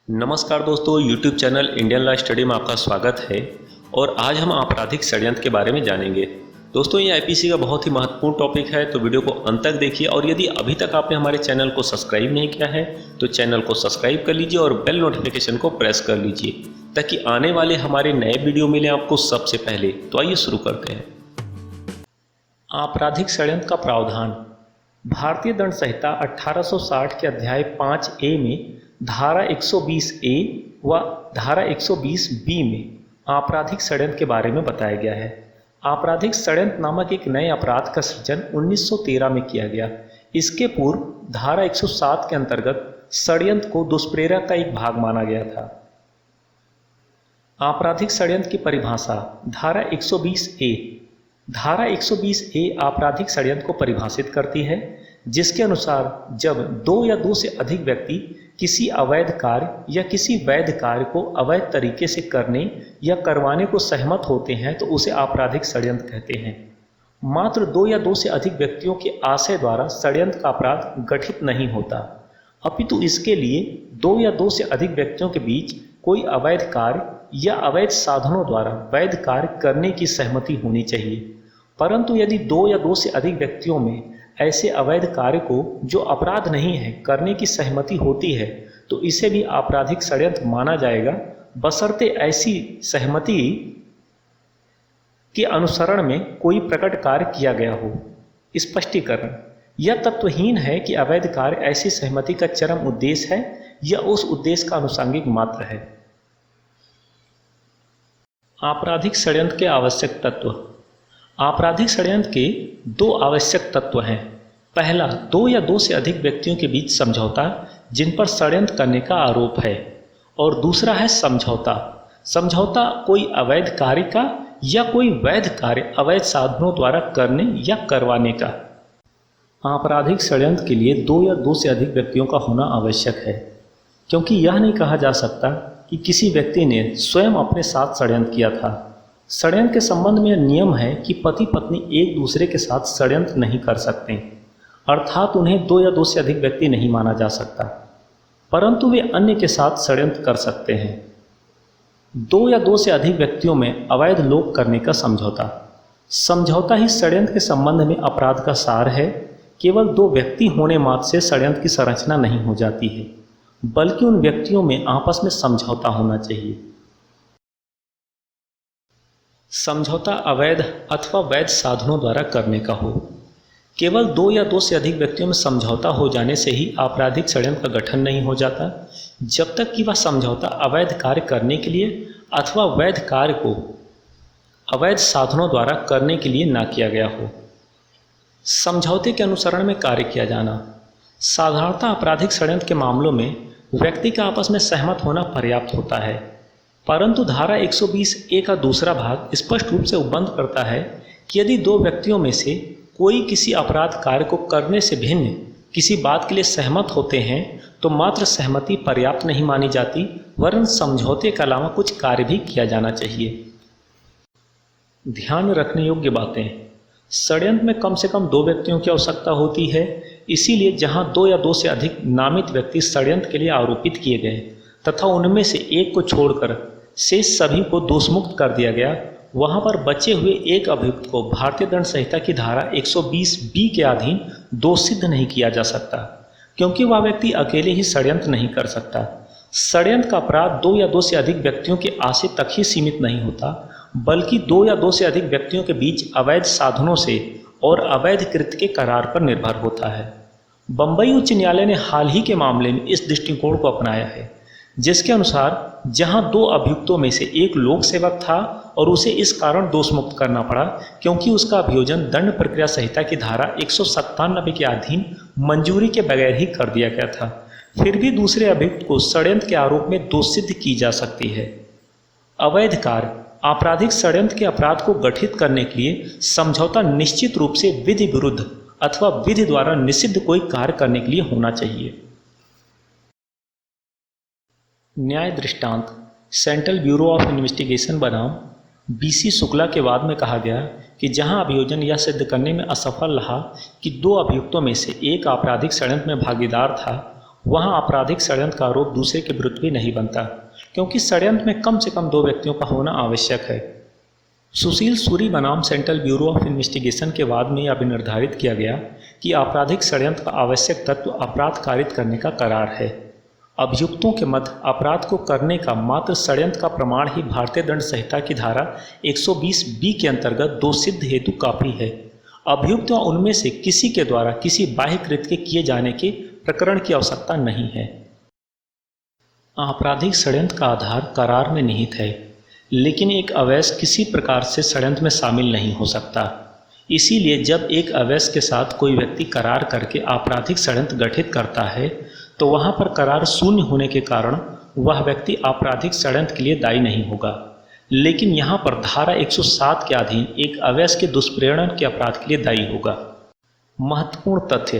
नमस्कार दोस्तों, YouTube channel Indian law study में आपका स्वागत है। और आज हम आपराधिक षड्यंत्र के बारे में जानेंगे। दोस्तों, ये आईपीसी का बहुत ही महत्वपूर्ण टॉपिक है, तो वीडियो को अंत तक देखिए। और यदि अभी तक आपने हमारे चैनल को सब्सक्राइब नहीं किया है तो चैनल को सब्सक्राइब कर लीजिए और बेल नोटिफिकेशन को प्रेस कर लीजिए ताकि आने वाले हमारे नए वीडियो मिले आपको सबसे पहले। तो आइए शुरू करते हैं। आपराधिक षड्यंत्र का प्रावधान भारतीय दंड संहिता 1860 के अध्याय 5A में धारा 120A व धारा 120B में आपराधिक षड्यंत्र के बारे में बताया गया है। आपराधिक षड्यंत्र नामक एक नए अपराध का सृजन 1913 में किया गया। इसके पूर्व धारा 107 के अंतर्गत षड्यंत्र को दुष्प्रेरक का एक भाग माना गया था। आपराधिक षड्यंत्र की परिभाषा धारा 120A। धारा 120A आपराधिक षड्यंत्र को परिभाषित करती है, जिसके अनुसार जब दो या दो से अधिक व्यक्ति किसी अवैध कार्य या किसी वैध कार्य को अवैध तरीके से करने या करवाने को सहमत होते हैं तो उसे आपराधिक षड्यंत्र कहते हैं। मात्र दो या दो से अधिक व्यक्तियों के आशय द्वारा षड्यंत्र का अपराध गठित नहीं होता, अपितु इसके लिए दो या दो से अधिक व्यक्तियों के बीच कोई अवैध कार्य या अवैध साधनों द्वारा वैध कार्य करने की सहमति होनी चाहिए। परंतु यदि दो या दो से अधिक व्यक्तियों में ऐसे अवैध कार्य को जो अपराध नहीं है करने की सहमति होती है तो इसे भी आपराधिक षड्यंत्र माना जाएगा, बशर्ते ऐसी सहमति के अनुसरण में कोई प्रकट कार्य किया गया हो। स्पष्टीकरण: यह तत्वहीन है कि अवैध कार्य ऐसी सहमति का चरम उद्देश्य है या उस उद्देश्य का अनुषंगिक मात्र है। आपराधिक षड्यंत्र के आवश्यक तत्व। आपराधिक षड्यंत्र के दो आवश्यक तत्व हैं। पहला, दो या दो से अधिक व्यक्तियों के बीच समझौता जिन पर षड्यंत्र करने का आरोप है, और दूसरा है समझौता। समझौता कोई अवैध कार्य का या कोई वैध कार्य अवैध साधनों द्वारा करने या करवाने का। आपराधिक षड्यंत्र के लिए दो या दो से अधिक व्यक्तियों का होना आवश्यक है, क्योंकि यह नहीं कहा जा सकता कि किसी व्यक्ति ने स्वयं अपने साथ षड्यंत्र किया था। षड्यंत्र के संबंध में नियम है कि पति पत्नी एक दूसरे के साथ षड्यंत्र नहीं कर सकते, अर्थात उन्हें दो या दो से अधिक व्यक्ति नहीं माना जा सकता, परंतु वे अन्य के साथ षड्यंत्र कर सकते हैं। दो या दो से अधिक व्यक्तियों में अवैध लोक करने का समझौता। समझौता ही षड्यंत्र के संबंध में अपराध का सार है। केवल दो व्यक्ति होने मात्र से षड्यंत्र की संरचना नहीं हो जाती है, बल्कि उन व्यक्तियों में आपस में समझौता होना चाहिए। समझौता अवैध अथवा वैध साधनों द्वारा करने का हो। केवल दो या दो से अधिक व्यक्तियों में समझौता हो जाने से ही आपराधिक षड्यंत्र का गठन नहीं हो जाता, जब तक कि वह समझौता अवैध कार्य करने के लिए अथवा वैध कार्य को अवैध साधनों द्वारा करने के लिए ना किया गया हो। समझौते के अनुसरण में कार्य किया जाना। साधारणतः आपराधिक षड्यंत्र के मामलों में व्यक्ति का आपस में सहमत होना पर्याप्त होता है, परंतु धारा 120A का दूसरा भाग स्पष्ट रूप से उपबंध करता है कि यदि दो व्यक्तियों में से कोई किसी अपराध कार्य को करने से भिन्न किसी बात के लिए सहमत होते हैं तो मात्र सहमति पर्याप्त नहीं मानी जाती, वरन समझौते के अलावा कुछ कार्य भी किया जाना चाहिए। ध्यान रखने योग्य बातें। षड्यंत्र में कम से कम दो व्यक्तियों की आवश्यकता होती है। इसीलिए जहां दो या दो से अधिक नामित व्यक्ति षड्यंत्र के लिए आरोपित किए गए तथा उनमें से एक को छोड़कर शेष सभी को दोषमुक्त कर दिया गया, वहां पर बचे हुए एक अभियुक्त को भारतीय दंड संहिता की धारा 120B के अधीन दोष सिद्ध नहीं किया जा सकता, क्योंकि वह व्यक्ति अकेले ही षड्यंत्र नहीं कर सकता। षड्यंत्र का अपराध दो या दो से अधिक व्यक्तियों के आशय तक ही सीमित नहीं होता, बल्कि दो या दो से अधिक व्यक्तियों के बीच अवैध साधनों से और अवैध कृत्य के करार पर निर्भर होता है। बंबई उच्च न्यायालय ने हाल ही के मामले में इस दृष्टिकोण को अपनाया है, जिसके अनुसार जहां दो अभियुक्तों में से एक लोक सेवक था और उसे इस कारण दोषमुक्त करना पड़ा क्योंकि उसका अभियोजन दंड प्रक्रिया संहिता की धारा 197 के अधीन मंजूरी के बगैर ही कर दिया गया था, फिर भी दूसरे अभियुक्त को षड्यंत्र के आरोप में दोषसिद्ध की जा सकती है। अवैध कार्य। आपराधिक षड्यंत्र के अपराध को गठित करने के लिए समझौता निश्चित रूप से विधि विरुद्ध अथवा विधि द्वारा निषिद्ध कोई कार्य करने के लिए होना चाहिए। न्याय दृष्टांत। सेंट्रल ब्यूरो ऑफ इन्वेस्टिगेशन बनाम BC शुक्ला के वाद में कहा गया कि जहां अभियोजन यह सिद्ध करने में असफल रहा कि दो अभियुक्तों में से एक आपराधिक षड्यंत्र में भागीदार था, वहाँ आपराधिक षड्यंत्र का आरोप दूसरे के विरुद्ध भी नहीं बनता, क्योंकि षड्यंत्र में कम से कम 2 व्यक्तियों का होना आवश्यक है। सुशील सूरी बनाम सेंट्रल ब्यूरो ऑफ इन्वेस्टिगेशन के बाद में यह निर्धारित किया गया कि आपराधिक षड्यंत्र का आवश्यक तत्व अपराध कारित करने का करार है। अभियुक्तों के मध्य अपराध को करने का मात्र षड्यंत्र का प्रमाण ही भारतीय दंड संहिता की धारा 120B के अंतर्गत 2 सिद्ध हेतु काफी है। अभियुक्त व उनमें से किसी के द्वारा किसी बाह्य कृत्य के किए जाने के प्रकरण की आवश्यकता नहीं है। आपराधिक षड्यंत्र का आधार करार में निहित है, लेकिन एक अवैध किसी प्रकार से षड्यंत्र में शामिल नहीं हो सकता। इसीलिए जब एक अवैध के साथ कोई व्यक्ति करार करके आपराधिक षड्यंत्र गठित करता है तो वहाँ पर करार शून्य होने के कारण वह व्यक्ति आपराधिक षड्यंत्र के लिए दायी नहीं होगा। लेकिन यहाँ पर धारा 107 के अधीन एक अवैध के दुष्प्रेरण के अपराध के लिए दायी होगा। महत्वपूर्ण तथ्य,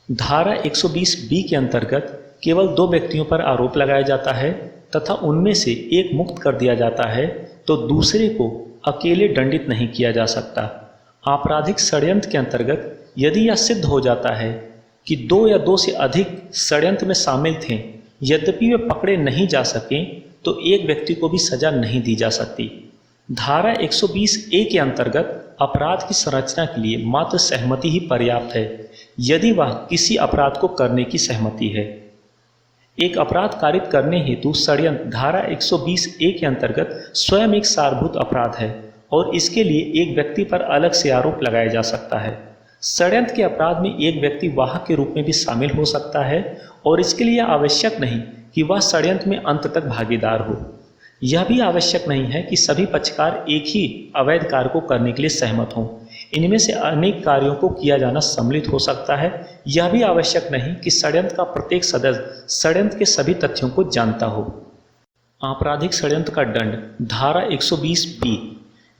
धारा 120B के अंतर्गत केवल 2 व्यक्तियों पर आरोप लगाया जाता है तथा उनमें से एक मुक्त कर दिया जाता है तो दूसरे को अकेले दंडित नहीं किया जा सकता। आपराधिक षड्यंत्र के अंतर्गत यदि यह सिद्ध हो जाता है कि 2 या 2 से अधिक षड्यंत्र में शामिल थे, यद्यपि वे पकड़े नहीं जा सकें, तो एक व्यक्ति को भी सजा नहीं दी जा सकती। धारा 120A के अंतर्गत अपराध की संरचना के लिए मात्र सहमति ही पर्याप्त है, यदि वह किसी अपराध को करने की सहमति है। एक अपराध कारित करने हेतु षड्यंत्र धारा 120A के अंतर्गत स्वयं एक सारभूत अपराध है और इसके लिए एक व्यक्ति पर अलग से आरोप लगाया जा सकता है। षड्यंत्र के अपराध में एक व्यक्ति वाहक के रूप में भी शामिल हो सकता है और इसके लिए आवश्यक नहीं कि वह षड्यंत्र में अंत तक भागीदार हो। यह भी आवश्यक नहीं है कि सभी पक्षकार एक ही अवैध कार्य को करने के लिए सहमत हों। इनमें से अनेक कार्यों को किया जाना सम्मिलित हो सकता है। यह भी आवश्यक नहीं कि षड्यंत्र का प्रत्येक सदस्य षड्यंत्र के सभी तथ्यों को जानता हो। आपराधिक षड्यंत्र का दंड धारा 120B,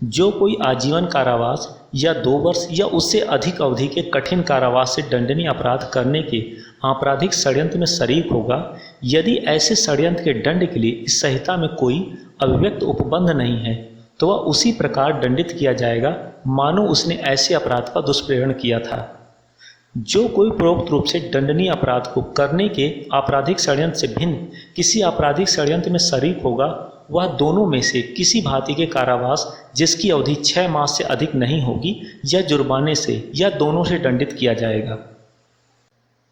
जो कोई आजीवन कारावास या 2 वर्ष या उससे अधिक अवधि के कठिन कारावास से दंडनीय अपराध करने के आपराधिक षड्यंत्र में शरीक होगा, यदि ऐसे षड्यंत्र के दंड के लिए इस संहिता में कोई अभिव्यक्त उपबंध नहीं है तो वह उसी प्रकार दंडित किया जाएगा मानो उसने ऐसे अपराध का दुष्प्रेरण किया था। जो कोई उपरोक्त रूप से दंडनीय अपराध को करने के आपराधिक षड्यंत्र से भिन्न किसी आपराधिक षड्यंत्र में शरीक होगा, वह दोनों में से किसी भांति के कारावास जिसकी अवधि 6 मास से अधिक नहीं होगी या जुर्माने से या दोनों से दंडित किया जाएगा।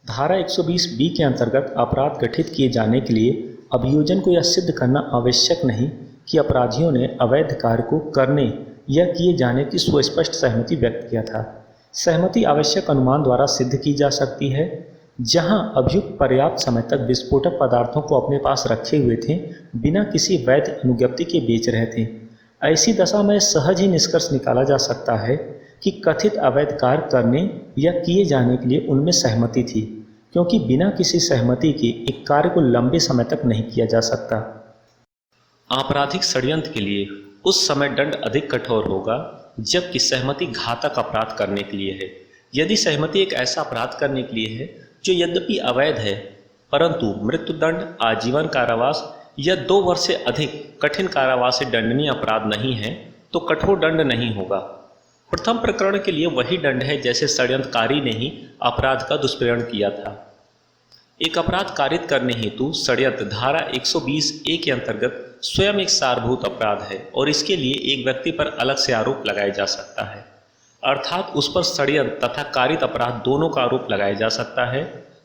धारा 120B के अंतर्गत अपराध गठित किए जाने के लिए अभियोजन को यह सिद्ध करना आवश्यक नहीं कि अपराधियों ने अवैध कार्य को करने या किए जाने की सुस्पष्ट सहमति व्यक्त किया था। सहमति आवश्यक अनुमान द्वारा सिद्ध की जा सकती है। जहां अभियुक्त पर्याप्त समय तक विस्फोटक पदार्थों को अपने पास रखे हुए थे, बिना किसी वैध अनुज्ञप्ति के बेच रहे थे, ऐसी दशा में सहज ही निष्कर्ष निकाला जा सकता है कि कथित अवैध कार्य करने या किए जाने के लिए उनमें सहमति थी, क्योंकि बिना किसी सहमति के एक कार्य को लंबे समय तक नहीं किया जा सकता। आपराधिक षड्यंत्र के लिए उस समय दंड अधिक कठोर होगा जबकि सहमति घातक अपराध करने के लिए है। यदि सहमति एक ऐसा अपराध करने के लिए है जो यद्यपि अवैध है परंतु मृत्युदंड, आजीवन कारावास या 2 वर्ष से अधिक कठिन कारावास से दंडनीय अपराध नहीं है तो कठोर दंड नहीं होगा। प्रथम प्रकरण के लिए वही दंड है जैसे षड्यंत्रकारी ने ही अपराध का दुष्प्रेरण किया था। एक अपराध कारित करने हेतु षड्यंत्र धारा 120A के अंतर्गत स्वयं एक सारभूत अपराध है और इसके लिए एक व्यक्ति पर अलग से आरोप लगाया जा सकता है, अर्थात उस पर षड्यंत्र तथा कारित अपराध दोनों का आरोप लगाया जा सकता है।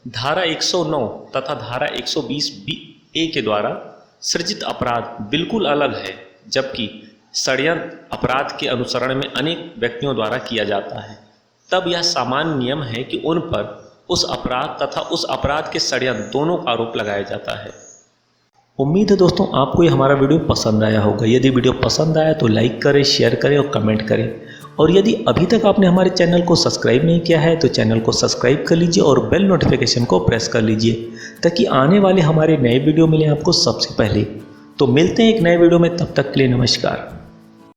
धारा 109 तथा धारा 120A के द्वारा सृजित अपराध बिल्कुल अलग है, जबकि षड्यंत्र अपराध के अनुसरण में अनेक व्यक्तियों द्वारा किया जाता है। तब यह सामान्य नियम है कि उन पर उस अपराध तथा उस अपराध के षड्यंत्र दोनों का आरोप लगाया जाता है। उम्मीद है दोस्तों आपको ये हमारा वीडियो पसंद आया होगा। यदि वीडियो पसंद आया तो लाइक करें, शेयर करें और कमेंट करें। और यदि अभी तक आपने हमारे चैनल को सब्सक्राइब नहीं किया है तो चैनल को सब्सक्राइब कर लीजिए और बेल नोटिफिकेशन को प्रेस कर लीजिए ताकि आने वाले हमारे नए वीडियो मिले आपको सबसे पहले। तो मिलते हैं एक नए वीडियो में, तब तक के लिए नमस्कार।